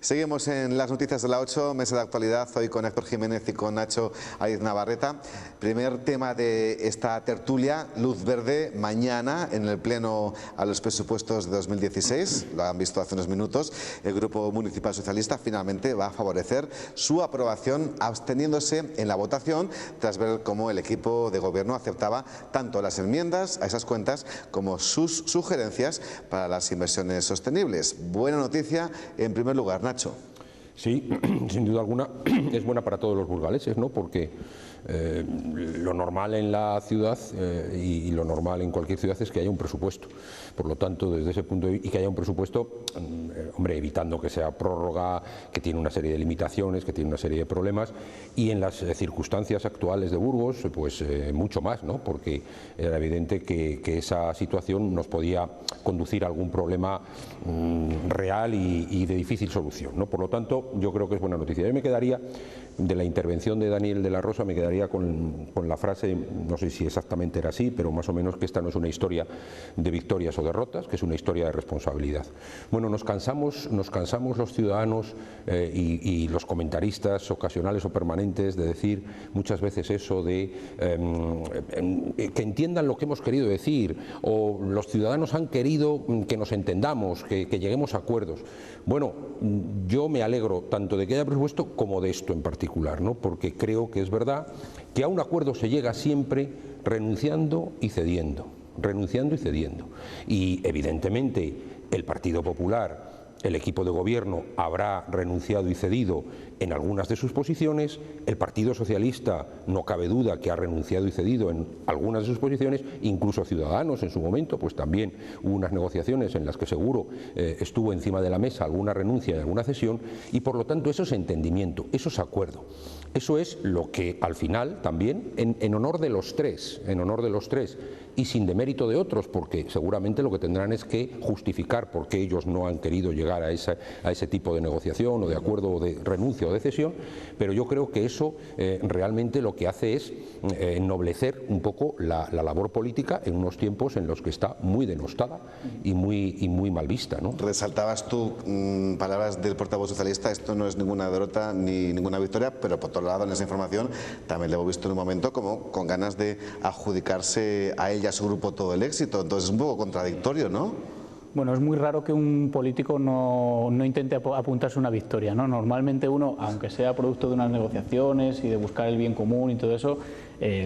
Seguimos en las noticias de la 8, mesa de actualidad, hoy con Héctor Jiménez y con Nacho Ariz Navarrete. Primer tema de esta tertulia, luz verde, mañana en el pleno a los presupuestos de 2016, lo han visto hace unos minutos, el Grupo Municipal Socialista finalmente va a favorecer su aprobación absteniéndose en la votación tras ver cómo el equipo de gobierno aceptaba tanto las enmiendas a esas cuentas como sus sugerencias para las inversiones sostenibles. Buena noticia en primer lugar, Nacho. Sí, sin duda alguna es buena para todos los burgaleses, ¿no? Porque lo normal en la ciudad y lo normal en cualquier ciudad es que haya un presupuesto. Por lo tanto, desde ese punto de vista, y que haya un presupuesto, hombre, evitando que sea prórroga, que tiene una serie de limitaciones, que tiene una serie de problemas, y en las circunstancias actuales de Burgos, pues mucho más, ¿no? Porque era evidente que esa situación nos podía conducir a algún problema real y de difícil solución, ¿no? Por lo tanto, yo creo que es buena noticia. Yo me quedaría, de la intervención de Daniel de la Rosa, me quedaría con la frase, no sé si exactamente era así, pero más o menos que esta no es una historia de victorias o derrotas, que es una historia de responsabilidad. Bueno, nos cansamos los ciudadanos y los comentaristas ocasionales o permanentes de decir muchas veces eso de que entiendan lo que hemos querido decir, o los ciudadanos han querido que nos entendamos, que lleguemos a acuerdos. Bueno, yo me alegro tanto de que haya presupuesto como de esto en particular, ¿no? Porque creo que es verdad que a un acuerdo se llega siempre renunciando y cediendo, y evidentemente el Partido Popular, el equipo de gobierno, habrá renunciado y cedido en algunas de sus posiciones. El Partido Socialista, no cabe duda que ha renunciado y cedido en algunas de sus posiciones. Incluso Ciudadanos en su momento, pues también hubo unas negociaciones en las que seguro estuvo encima de la mesa alguna renuncia y alguna cesión, y por lo tanto eso es entendimiento, eso es acuerdo. Eso es lo que al final también, en honor de los tres, y sin demérito de otros, porque seguramente lo que tendrán es que justificar por qué ellos no han querido llegar a ese tipo de negociación o de acuerdo o de renuncia o de cesión, pero yo creo que eso realmente lo que hace es ennoblecer un poco la labor política en unos tiempos en los que está muy denostada y muy mal vista, ¿no? Resaltabas tú palabras del portavoz socialista, esto no es ninguna derrota ni ninguna victoria, pero por otro lado en esa información también le hemos visto en un momento como con ganas de adjudicarse a ella, a su grupo, todo el éxito. Entonces es un poco contradictorio, ¿no? Bueno, es muy raro que un político no intente apuntarse una victoria, ¿no? Normalmente uno, aunque sea producto de unas negociaciones y de buscar el bien común y todo eso,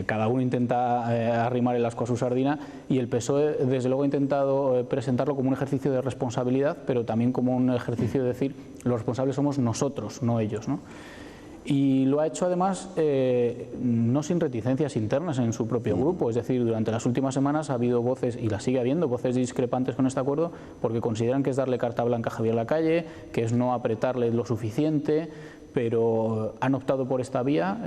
cada uno intenta arrimar el ascua a su sardina, y el PSOE desde luego ha intentado presentarlo como un ejercicio de responsabilidad, pero también como un ejercicio de decir los responsables somos nosotros, no ellos, ¿no? Y lo ha hecho además no sin reticencias internas en su propio grupo, es decir, durante las últimas semanas ha habido voces, y las sigue habiendo, voces discrepantes con este acuerdo, porque consideran que es darle carta blanca a Javier Lacalle, que es no apretarle lo suficiente, pero han optado por esta vía,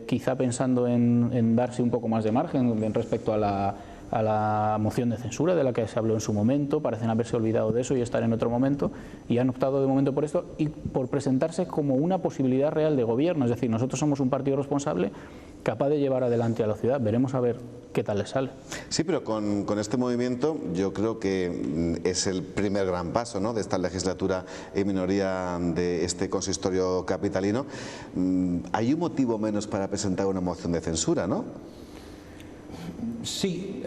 quizá pensando en darse un poco más de margen respecto a la moción de censura de la que se habló en su momento. Parecen haberse olvidado de eso y estar en otro momento, y han optado de momento por esto y por presentarse como una posibilidad real de gobierno. Es decir, nosotros somos un partido responsable capaz de llevar adelante a la ciudad. Veremos a ver qué tal les sale. Sí, pero con este movimiento yo creo que es el primer gran paso, ¿no?, de esta legislatura en minoría de este consistorio capitalino. Hay un motivo menos para presentar una moción de censura, ¿no? Sí,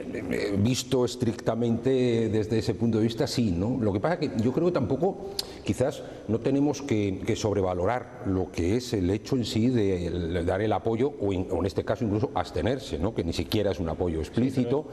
visto estrictamente desde ese punto de vista, sí, ¿no? Lo que pasa es que yo creo que tampoco, quizás no tenemos que sobrevalorar lo que es el hecho en sí de dar el apoyo, o en este caso incluso abstenerse, ¿no?, que ni siquiera es un apoyo explícito.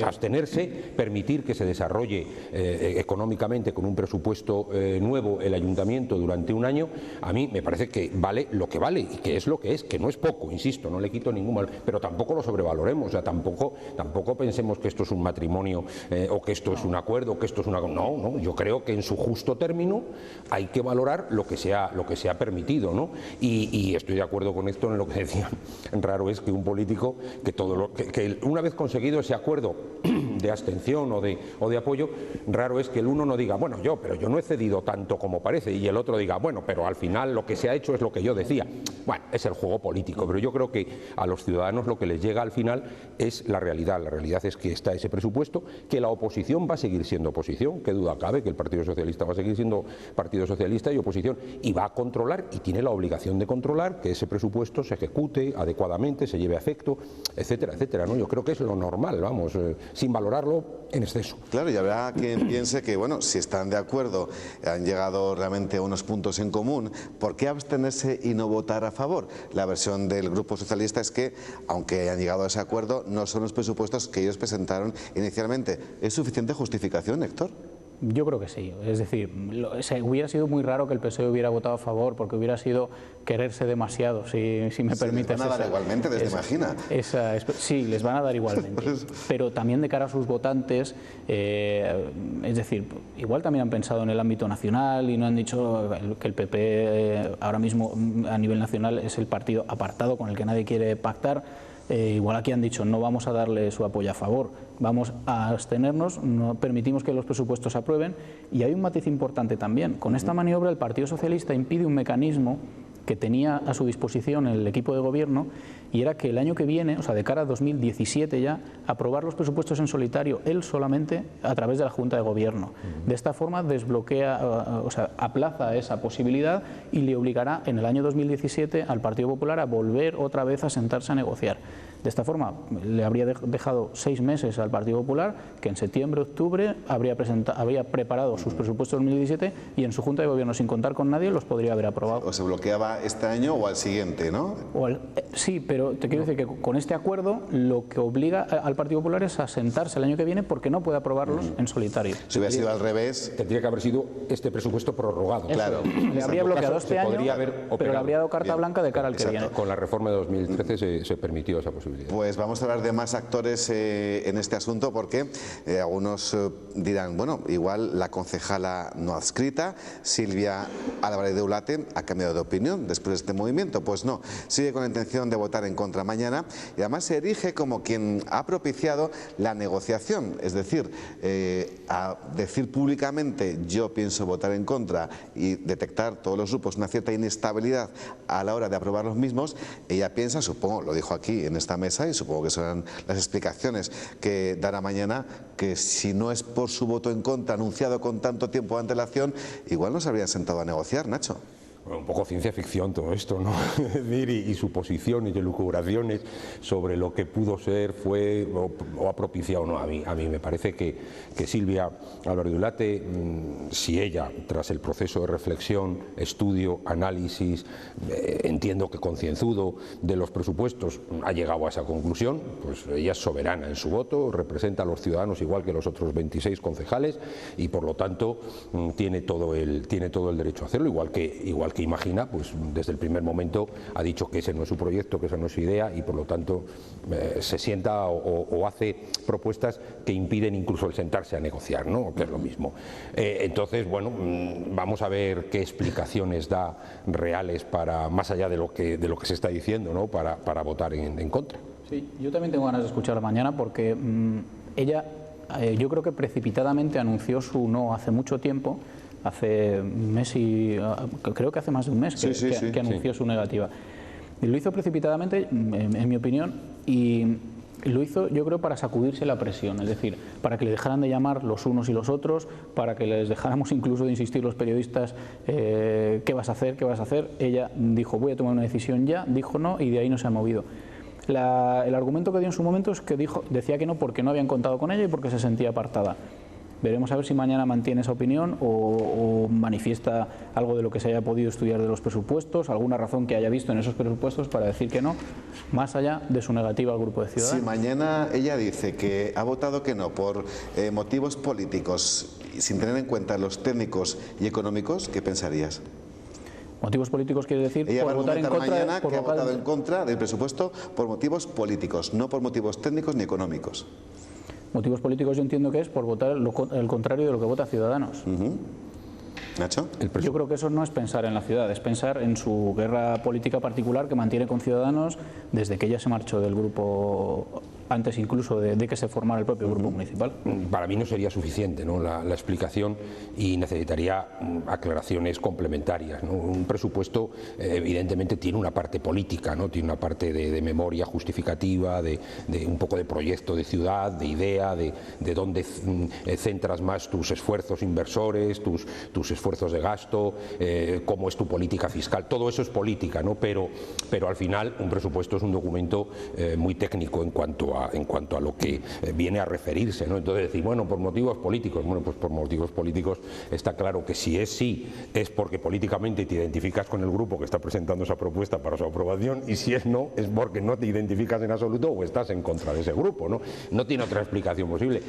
Abstenerse, permitir que se desarrolle económicamente con un presupuesto nuevo el ayuntamiento durante un año. A mí me parece que vale lo que vale, y que es lo que es, que no es poco, insisto, no le quito ningún mal, pero tampoco lo sobrevaloremos. O sea, tampoco pensemos que esto es un matrimonio o que esto es un acuerdo, o que esto es una... No, yo creo que en su justo término hay que valorar lo que se ha permitido, ¿no? Y estoy de acuerdo con esto en lo que decían. Raro es que un político que una vez conseguido ese acuerdo de abstención o de apoyo, raro es que el uno no diga, bueno, pero yo no he cedido tanto como parece, y el otro diga, bueno, pero al final lo que se ha hecho es lo que yo decía. Bueno, es el juego político, pero yo creo que a los ciudadanos lo que les llega al final es la realidad. La realidad es que está ese presupuesto, que la oposición va a seguir siendo oposición, qué duda cabe que el Partido Socialista va a seguir siendo Partido Socialista y oposición, y va a controlar y tiene la obligación de controlar que ese presupuesto se ejecute adecuadamente, se lleve a efecto, etcétera, etcétera, ¿no? Yo creo que es lo normal, vamos, sin valorarlo en exceso. Claro, y habrá quien piense que, bueno, si están de acuerdo, han llegado realmente a unos puntos en común, ¿por qué abstenerse y no votar a favor? La versión del Grupo Socialista es que, aunque han llegado a ese acuerdo, no son los presupuestos que ellos presentaron inicialmente. ¿Es suficiente justificación, Héctor? Yo creo que sí, es decir, hubiera sido muy raro que el PSOE hubiera votado a favor, porque hubiera sido quererse demasiado, si me permites. Les van a dar igualmente, desde Imagina. Sí, les van a dar igualmente, pero también de cara a sus votantes, es decir, igual también han pensado en el ámbito nacional y no han dicho que el PP ahora mismo a nivel nacional es el partido apartado con el que nadie quiere pactar. Igual aquí han dicho no vamos a darle su apoyo a favor, vamos a abstenernos, no permitimos que los presupuestos se aprueben. Y hay un matiz importante también, con esta maniobra el Partido Socialista impide un mecanismo que tenía a su disposición el equipo de gobierno, y era que el año que viene, o sea, de cara a 2017 ya, aprobar los presupuestos en solitario, él solamente, a través de la Junta de Gobierno. De esta forma desbloquea, o sea, aplaza esa posibilidad y le obligará en el año 2017 al Partido Popular a volver otra vez a sentarse a negociar. De esta forma le habría dejado 6 meses al Partido Popular, que en septiembre, octubre habría preparado sus presupuestos 2017 y en su Junta de Gobierno, sin contar con nadie, los podría haber aprobado. O se bloqueaba este año o al siguiente, ¿no? Sí, pero te quiero decir que con este acuerdo lo que obliga al Partido Popular es a sentarse el año que viene, porque no puede aprobarlos en solitario. Si hubiera sido al revés... Tendría que haber sido este presupuesto prorrogado. Claro. Le habría bloqueado este año, pero le habría dado carta blanca de cara al que viene. Con la reforma de 2013 se permitió esa posibilidad. Pues vamos a hablar de más actores en este asunto, porque algunos dirán, bueno, igual la concejala no adscrita, Silvia Álvarez de Ulate, ha cambiado de opinión después de este movimiento. Pues no, sigue con la intención de votar en contra mañana, y además se erige como quien ha propiciado la negociación, es decir, a decir públicamente yo pienso votar en contra y detectar todos los grupos una cierta inestabilidad a la hora de aprobar los mismos. Ella piensa, supongo, lo dijo aquí en esta mesa y supongo que serán las explicaciones que dará mañana, que si no es por su voto en contra anunciado con tanto tiempo de antelación, igual no se habrían sentado a negociar, Nacho. Un poco ciencia ficción todo esto, ¿no? Es decir, y suposiciones y elucubraciones sobre lo que pudo ser, fue o ha propiciado o no. A mí me parece que Silvia Álvarez de Ulate, si ella, tras el proceso de reflexión, estudio, análisis, entiendo que concienzudo de los presupuestos, ha llegado a esa conclusión, pues ella es soberana en su voto, representa a los ciudadanos igual que los otros 26 concejales, y por lo tanto tiene todo el derecho a hacerlo, igual que Imagina, pues desde el primer momento ha dicho que ese no es su proyecto, que esa no es su idea, y por lo tanto se sienta o hace propuestas que impiden incluso el sentarse a negociar, ¿no? Que es lo mismo. Entonces, bueno, vamos a ver qué explicaciones da reales para, más allá de lo que se está diciendo, ¿no? Para votar en contra. Sí, yo también tengo ganas de escuchar mañana, porque ella, yo creo que precipitadamente anunció su no hace mucho tiempo. Hace un mes creo que hace más de un mes que anunció su negativa. Y lo hizo precipitadamente, en mi opinión, y lo hizo, yo creo, para sacudirse la presión, es decir, para que le dejaran de llamar los unos y los otros, para que les dejáramos incluso de insistir los periodistas, ¿qué vas a hacer? ¿Qué vas a hacer? Ella dijo, voy a tomar una decisión ya, dijo no, y de ahí no se ha movido. El argumento que dio en su momento es que decía que no porque no habían contado con ella y porque se sentía apartada. Veremos a ver si mañana mantiene esa opinión o manifiesta algo de lo que se haya podido estudiar de los presupuestos, alguna razón que haya visto en esos presupuestos para decir que no, más allá de su negativa al grupo de ciudadanos. Si mañana ella dice que ha votado que no por motivos políticos, sin tener en cuenta los técnicos y económicos, ¿qué pensarías? Motivos políticos quiere decir ella por votar en contra, mañana que ha votado en contra del presupuesto por motivos políticos, no por motivos técnicos ni económicos. Motivos políticos yo entiendo que es por votar el contrario de lo que vota Ciudadanos. ¿Nacho? Yo creo que eso no es pensar en la ciudad, es pensar en su guerra política particular que mantiene con Ciudadanos desde que ella se marchó del grupo antes incluso de que se formara el propio grupo municipal. Para mí no sería suficiente, ¿no?, la explicación, y necesitaría aclaraciones complementarias, ¿no? Un presupuesto evidentemente tiene una parte política, ¿no?, tiene una parte de memoria justificativa, de un poco de proyecto de ciudad, de idea, de dónde centras más tus esfuerzos inversores, tus esfuerzos de gasto, cómo es tu política fiscal. Todo eso es política, ¿no? Pero al final un presupuesto es un documento muy técnico en cuanto a lo que viene a referirse, ¿no? Entonces decir, bueno, por motivos políticos, bueno, pues por motivos políticos está claro que si es sí, es porque políticamente te identificas con el grupo que está presentando esa propuesta para su aprobación, y si es no, es porque no te identificas en absoluto o estás en contra de ese grupo, ¿no? No tiene otra explicación posible.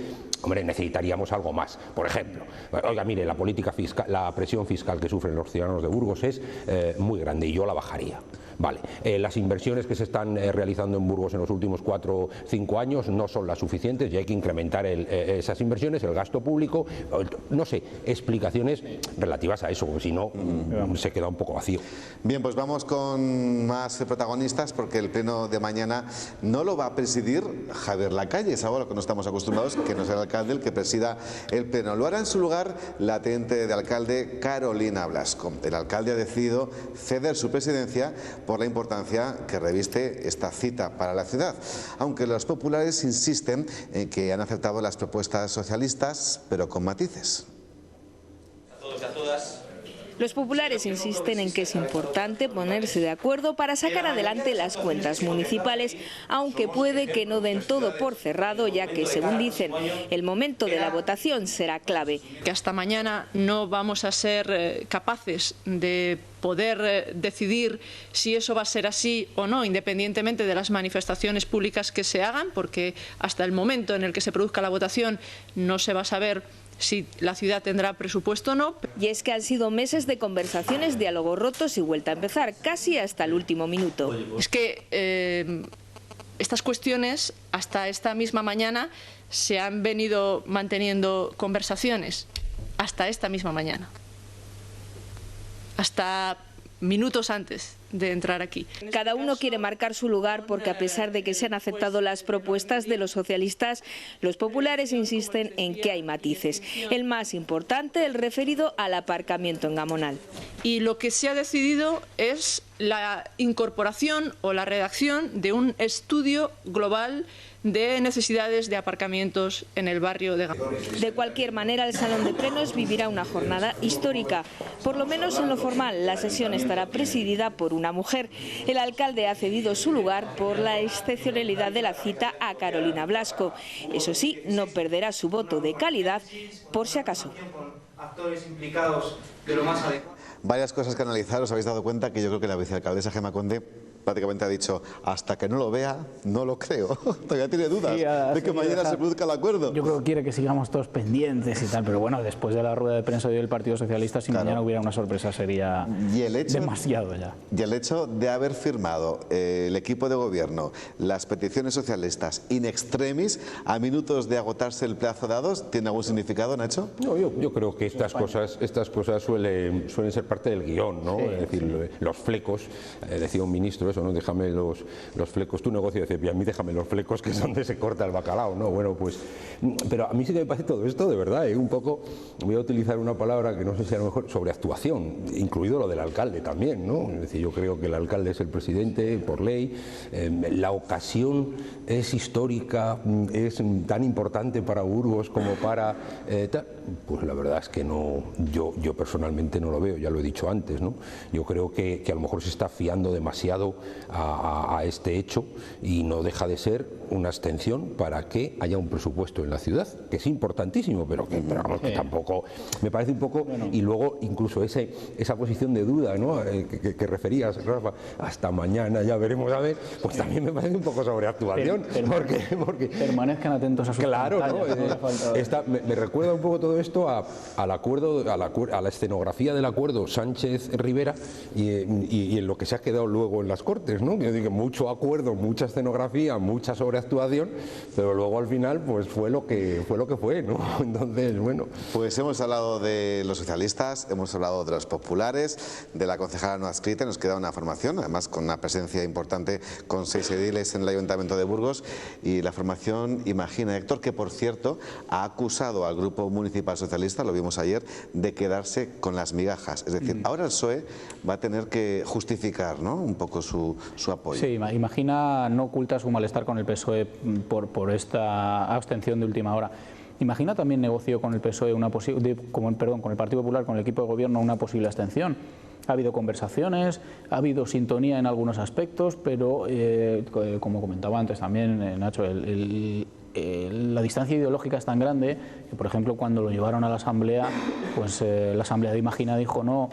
Hombre, necesitaríamos algo más. Por ejemplo, oiga, mire, la política fiscal, la presión fiscal que sufren los ciudadanos de Burgos es muy grande y yo la bajaría. Vale, las inversiones que se están realizando en Burgos en los últimos 4 o 5 años no son las suficientes y hay que incrementar esas inversiones, el gasto público, no sé, explicaciones relativas a eso, porque si no se queda un poco vacío. Bien, pues vamos con más protagonistas, porque el pleno de mañana no lo va a presidir Javier Lacalle, es algo a lo que no estamos acostumbrados, que no sea el alcalde el que presida el pleno. Lo hará en su lugar la teniente de alcalde Carolina Blasco. El alcalde ha decidido ceder su presidencia por la importancia que reviste esta cita para la ciudad, aunque los populares insisten en que han aceptado las propuestas socialistas, pero con matices. A todos y a todas. Los populares insisten en que es importante ponerse de acuerdo para sacar adelante las cuentas municipales, aunque puede que no den todo por cerrado, ya que, según dicen, el momento de la votación será clave. Que hasta mañana no vamos a ser capaces de poder decidir si eso va a ser así o no, independientemente de las manifestaciones públicas que se hagan, porque hasta el momento en el que se produzca la votación no se va a saber si la ciudad tendrá presupuesto o no. Y es que han sido meses de conversaciones, diálogos rotos y vuelta a empezar, casi hasta el último minuto. Es que estas cuestiones, hasta esta misma mañana, se han venido manteniendo conversaciones, hasta esta misma mañana, hasta minutos antes de entrar aquí. Cada uno quiere marcar su lugar porque, a pesar de que se han aceptado las propuestas de los socialistas, los populares insisten en que hay matices. El más importante, el referido al aparcamiento en Gamonal. Y lo que se ha decidido es la incorporación o la redacción de un estudio global de necesidades de aparcamientos en el barrio de Gamonal. De cualquier manera, el Salón de Plenos vivirá una jornada histórica. Por lo menos en lo formal, la sesión estará presidida por una mujer. El alcalde ha cedido su lugar por la excepcionalidad de la cita a Carolina Blasco. Eso sí, no perderá su voto de calidad por si acaso. Actores implicados de lo más adecuado. Varias cosas que analizar. Os habéis dado cuenta que yo creo que la vicealcaldesa Gemma Conde prácticamente ha dicho, hasta que no lo vea, no lo creo. Todavía tiene dudas de que mañana se produzca el acuerdo. Yo creo que quiere que sigamos todos pendientes y tal, pero bueno, después de la rueda de prensa del Partido Socialista, si mañana hubiera una sorpresa sería demasiado ya. Y el hecho de haber firmado el equipo de gobierno las peticiones socialistas in extremis, a minutos de agotarse el plazo dados, ¿tiene algún significado, Nacho? No, yo creo que estas cosas suelen ser parte del guión, ¿no? Sí, es decir, los flecos, decía un ministro, ¿no? Déjame los flecos, tu negocio de Cepia, a mí déjame los flecos, que es donde se corta el bacalao, ¿no? Bueno, pues, pero a mí sí que me parece todo esto, de verdad, un poco, voy a utilizar una palabra que no sé si a lo mejor, sobreactuación, incluido lo del alcalde también, ¿no? Es decir, yo creo que el alcalde es el presidente por ley, la ocasión es histórica, es tan importante para Burgos como para pues la verdad es que no, yo personalmente no lo veo, ya lo he dicho antes, ¿no? Yo creo que a lo mejor se está fiando demasiado a este hecho y no deja de ser una abstención para que haya un presupuesto en la ciudad, que es importantísimo, pero vamos, que tampoco me parece un poco, y luego incluso esa posición de duda, ¿no? que referías, Rafa, hasta mañana ya veremos a ver, pues también me parece un poco sobreactuación, porque permanezcan atentos a sus pantallas, ¿no? Me recuerda un poco todo esto al acuerdo, a la escenografía del acuerdo Sánchez-Rivera y en lo que se ha quedado luego en las Cortes. fuertes, ¿no? Yo digo, mucho acuerdo, mucha escenografía, mucha sobreactuación, pero luego al final pues fue lo que fue, ¿no? Entonces, bueno. Pues hemos hablado de los socialistas, hemos hablado de los populares, de la concejala no adscrita, nos queda una formación, además con una presencia importante con 6 ediles en el Ayuntamiento de Burgos, y la formación Imagina Héctor, que por cierto ha acusado al Grupo Municipal Socialista, lo vimos ayer, de quedarse con las migajas. Es decir, ahora el PSOE va a tener que justificar, ¿no?, un poco su apoyo. Sí, Imagina no oculta su malestar con el PSOE por esta abstención de última hora. Imagina también negoció con el PSOE con el Partido Popular, con el equipo de gobierno, una posible abstención. Ha habido conversaciones, ha habido sintonía en algunos aspectos, pero como comentaba antes también, Nacho, la distancia ideológica es tan grande que, por ejemplo, cuando lo llevaron a la Asamblea, pues la Asamblea de Imagina dijo no.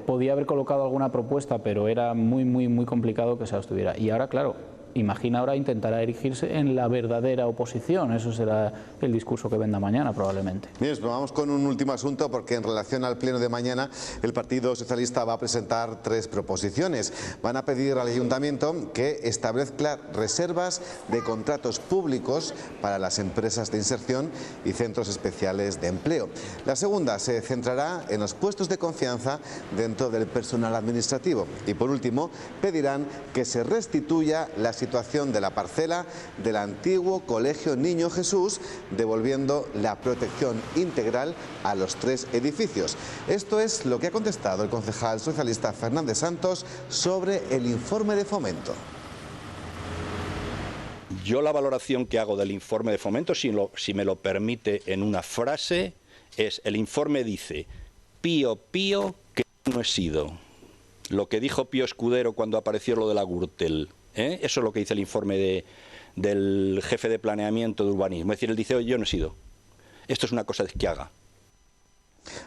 Podía haber colocado alguna propuesta, pero era muy complicado que se abstuviera. Y ahora, claro, Imagina ahora intentará erigirse en la verdadera oposición. Eso será el discurso que venda mañana, probablemente. Bien, pues vamos con un último asunto, porque en relación al pleno de mañana el Partido Socialista va a presentar 3 proposiciones. Van a pedir al Ayuntamiento que establezca reservas de contratos públicos para las empresas de inserción y centros especiales de empleo. La segunda se centrará en los puestos de confianza dentro del personal administrativo. Y por último, pedirán que se restituya la situación de la parcela del antiguo Colegio Niño Jesús, devolviendo la protección integral a los 3 edificios. Esto es lo que ha contestado el concejal socialista Fernández Santos sobre el informe de Fomento. Yo la valoración que hago del informe de Fomento, si me lo permite en una frase, es: el informe dice, pío, pío, que no he sido. Lo que dijo Pío Escudero cuando apareció lo de la Gürtel. Eso es lo que dice el informe del jefe de planeamiento de urbanismo. Es decir, él dice, oye, yo no he sido. Esto es una cosa que haga.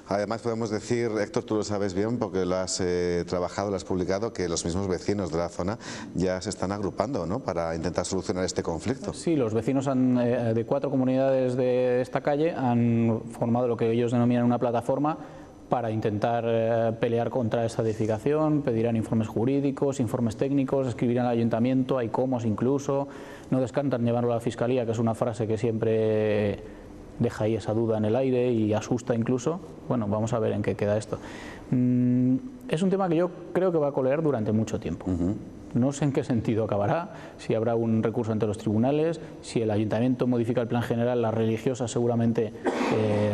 Además podemos decir, Héctor, tú lo sabes bien porque lo has trabajado, lo has publicado, que los mismos vecinos de la zona ya se están agrupando, ¿no?, para intentar solucionar este conflicto. Sí, los vecinos de 4 comunidades de esta calle han formado lo que ellos denominan una plataforma para intentar pelear contra esta edificación. Pedirán informes jurídicos, informes técnicos, escribirán al ayuntamiento, hay comos incluso, no descartan llevarlo a la Fiscalía, que es una frase que siempre deja ahí esa duda en el aire y asusta incluso. Bueno, vamos a ver en qué queda esto. Es un tema que yo creo que va a colear durante mucho tiempo. No sé en qué sentido acabará, si habrá un recurso ante los tribunales, si el ayuntamiento modifica el plan general, las religiosas seguramente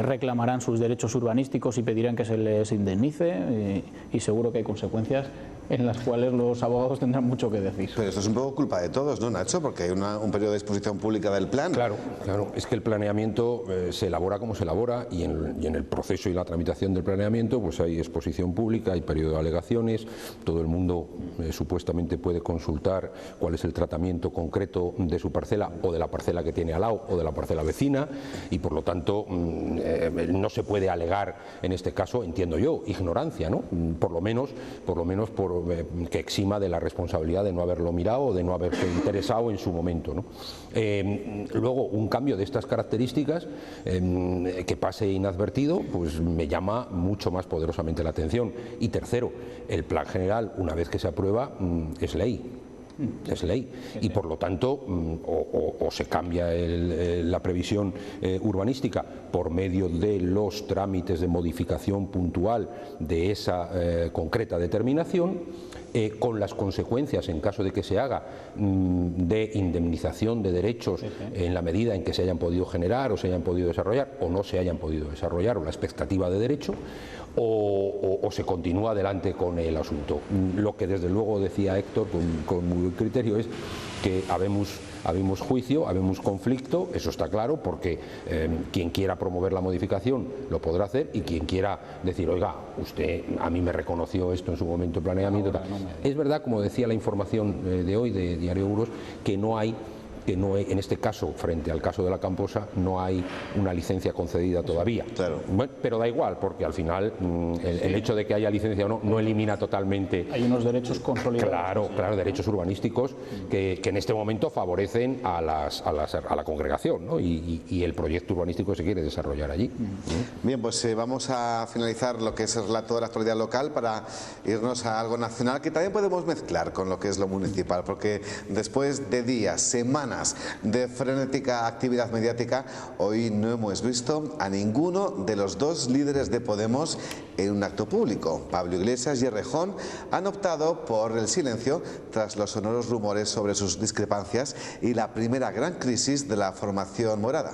reclamarán sus derechos urbanísticos y pedirán que se les indemnice, y seguro que hay consecuencias en las cuales los abogados tendrán mucho que decir. Pero esto es un poco culpa de todos, ¿no, Nacho? Porque hay un periodo de exposición pública del plan. Claro, es que el planeamiento se elabora como se elabora, y en el proceso y la tramitación del planeamiento pues hay exposición pública, hay periodo de alegaciones, todo el mundo supuestamente puede consultar cuál es el tratamiento concreto de su parcela o de la parcela que tiene al lado o de la parcela vecina, y por lo tanto no se puede alegar en este caso, entiendo yo, ignorancia, ¿no? Por lo menos que exima de la responsabilidad de no haberlo mirado o de no haberse interesado en su momento, ¿no? Luego, un cambio de estas características que pase inadvertido, pues me llama mucho más poderosamente la atención. Y tercero, el plan general, una vez que se aprueba, es ley. Es ley, y por lo tanto o se cambia la previsión urbanística por medio de los trámites de modificación puntual de esa concreta determinación, con las consecuencias, en caso de que se haga, de indemnización de derechos en la medida en que se hayan podido generar o se hayan podido desarrollar o no se hayan podido desarrollar, o la expectativa de derecho, o se continúa adelante con el asunto. Lo que desde luego decía Héctor con muy buen criterio es que habemos juicio, habemos conflicto, eso está claro, porque quien quiera promover la modificación lo podrá hacer, y quien quiera decir, oiga, usted a mí me reconoció esto en su momento de planeamiento. Es verdad, como decía la información de hoy de Diario Burgos, que no hay que no hay, en este caso, frente al caso de la Camposa, no hay una licencia concedida todavía. Claro. Bueno, pero da igual, porque al final el hecho de que haya licencia o no elimina totalmente. Hay unos derechos consolidados. Claro, derechos urbanísticos que en este momento favorecen a la congregación, ¿no? y el proyecto urbanístico se quiere desarrollar allí. Bien, pues vamos a finalizar lo que es el relato de la actualidad local para irnos a algo nacional que también podemos mezclar con lo que es lo municipal, porque después de días, semanas de frenética actividad mediática, hoy no hemos visto a ninguno de los dos líderes de Podemos en un acto público. Pablo Iglesias y Errejón han optado por el silencio tras los sonoros rumores sobre sus discrepancias y la primera gran crisis de la formación morada.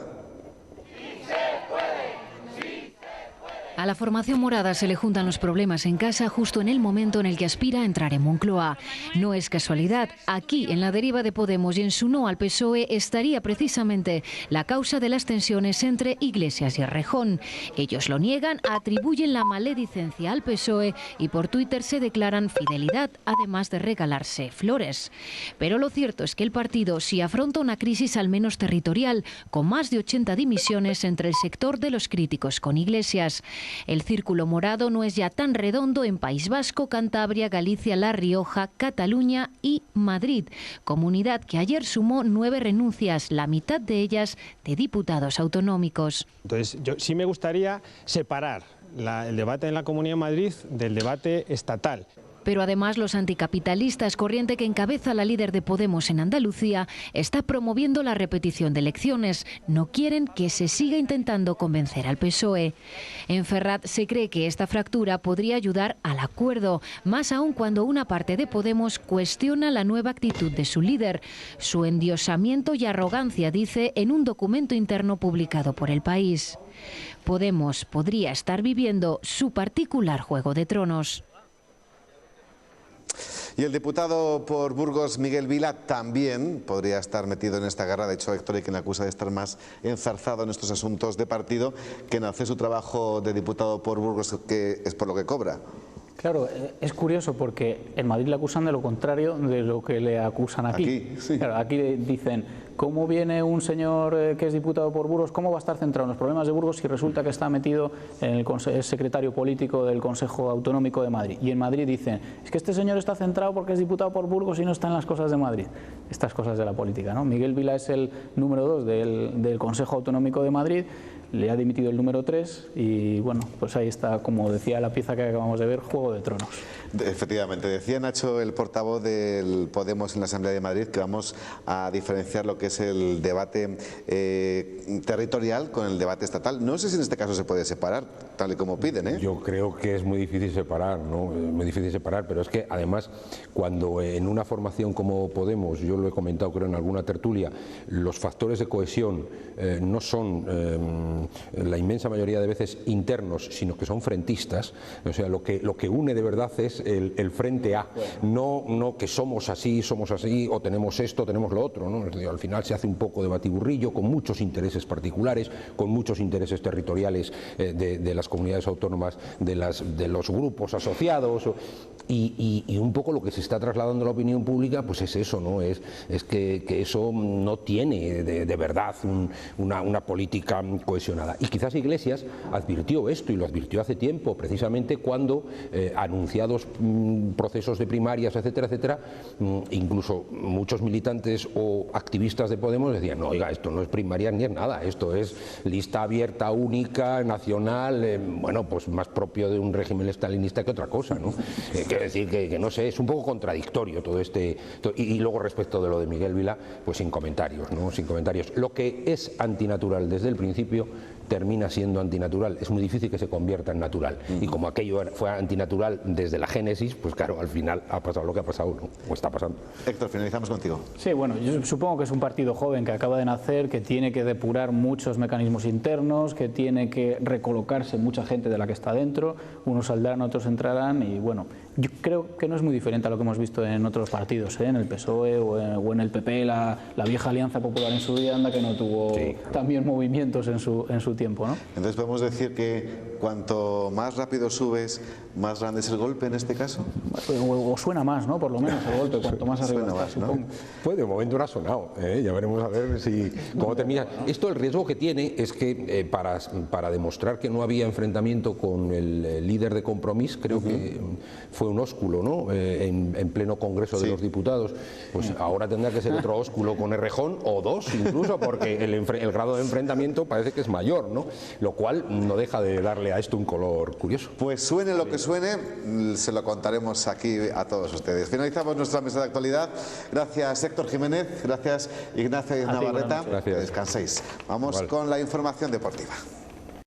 A la formación morada se le juntan los problemas en casa justo en el momento en el que aspira a entrar en Moncloa. No es casualidad. Aquí, en la deriva de Podemos y en su no al PSOE, estaría precisamente la causa de las tensiones entre Iglesias y Errejón. Ellos lo niegan, atribuyen la maledicencia al PSOE y por Twitter se declaran fidelidad, además de regalarse flores. Pero lo cierto es que el partido sí afronta una crisis al menos territorial, con más de 80 dimisiones entre el sector de los críticos con Iglesias. El círculo morado no es ya tan redondo en País Vasco, Cantabria, Galicia, La Rioja, Cataluña y Madrid, comunidad que ayer sumó 9 renuncias, la mitad de ellas de diputados autonómicos. Entonces, yo sí me gustaría separar el debate en la Comunidad de Madrid del debate estatal. Pero además los anticapitalistas, corriente que encabeza la líder de Podemos en Andalucía, está promoviendo la repetición de elecciones. No quieren que se siga intentando convencer al PSOE. En Ferraz se cree que esta fractura podría ayudar al acuerdo, más aún cuando una parte de Podemos cuestiona la nueva actitud de su líder, su endiosamiento y arrogancia, dice en un documento interno publicado por El País. Podemos podría estar viviendo su particular Juego de Tronos. Y el diputado por Burgos, Miguel Vila, también podría estar metido en esta guerra. De hecho, Héctor, hay quien le acusa de estar más enzarzado en estos asuntos de partido que en hacer su trabajo de diputado por Burgos, que es por lo que cobra. Claro, es curioso porque en Madrid le acusan de lo contrario de lo que le acusan aquí. Aquí, sí. Claro, aquí dicen, ¿cómo viene un señor que es diputado por Burgos? ¿Cómo va a estar centrado en los problemas de Burgos si resulta que está metido en es secretario político del Consejo Autonómico de Madrid? Y en Madrid dicen, es que este señor está centrado porque es diputado por Burgos y no está en las cosas de Madrid. Estas cosas de la política, ¿no? Miguel Vila es el número 2 del Consejo Autonómico de Madrid. Le ha dimitido el número 3 y bueno, pues ahí está, como decía la pieza que acabamos de ver, Juego de Tronos. Efectivamente, decía Nacho, el portavoz del Podemos en la Asamblea de Madrid, que vamos a diferenciar lo que es el debate territorial con el debate estatal. No sé si en este caso se puede separar, tal y como piden, ¿eh? Yo creo que es muy difícil separar, ¿no? Muy difícil separar, pero es que además cuando en una formación como Podemos, yo lo he comentado creo en alguna tertulia, los factores de cohesión no son la inmensa mayoría de veces internos, sino que son frentistas, o sea, lo que une de verdad es el frente A, no que somos así, o tenemos esto, tenemos lo otro, ¿no? Al final se hace un poco de batiburrillo, con muchos intereses particulares, con muchos intereses territoriales de las comunidades autónomas, de los grupos asociados, y un poco lo que se está trasladando a la opinión pública, pues es eso, ¿no? Es que eso no tiene de verdad una política cohesionada. Y quizás Iglesias advirtió esto, y lo advirtió hace tiempo, precisamente cuando anunciados procesos de primarias, etcétera, etcétera, incluso muchos militantes o activistas de Podemos decían, no, oiga, esto no es primarias ni es nada, esto es lista abierta, única, nacional, bueno, pues más propio de un régimen estalinista que otra cosa, ¿no? Quiero decir que no sé, es un poco contradictorio todo y luego respecto de lo de Miguel Vila, pues sin comentarios, ¿no? Sin comentarios. Lo que es antinatural desde el principio termina siendo antinatural, es muy difícil que se convierta en natural, y como aquello fue antinatural desde la génesis, pues claro, al final ha pasado lo que ha pasado, ¿no? O está pasando. Héctor, finalizamos contigo. Sí, bueno, yo supongo que es un partido joven que acaba de nacer, que tiene que depurar muchos mecanismos internos, que tiene que recolocarse mucha gente de la que está dentro, unos saldrán, otros entrarán, y bueno, yo creo que no es muy diferente a lo que hemos visto en otros partidos, en el PSOE o en el PP, la vieja Alianza Popular en su día, anda que no tuvo también movimientos en su el tiempo, ¿no? Entonces podemos decir que cuanto más rápido subes, más grande es el golpe en este caso. O suena más, ¿no? Por lo menos el golpe, cuanto más arriba está, supongo. Pues de momento no ha sonado, ya veremos a ver si cómo termina. Esto, el riesgo que tiene es que para demostrar que no había enfrentamiento con el líder de Compromís, creo que fue un ósculo, ¿no? En pleno Congreso de los Diputados, pues ahora tendrá que ser otro ósculo con Errejón o dos incluso, porque el grado de enfrentamiento parece que es mayor, ¿no? Lo cual no deja de darle a esto un color curioso. Pues suene lo que suene, se lo contaremos aquí a todos ustedes. Finalizamos nuestra mesa de actualidad. Gracias Héctor Jiménez, gracias Ignacio Navarreta. Gracias. Descanséis. Vamos con la información deportiva.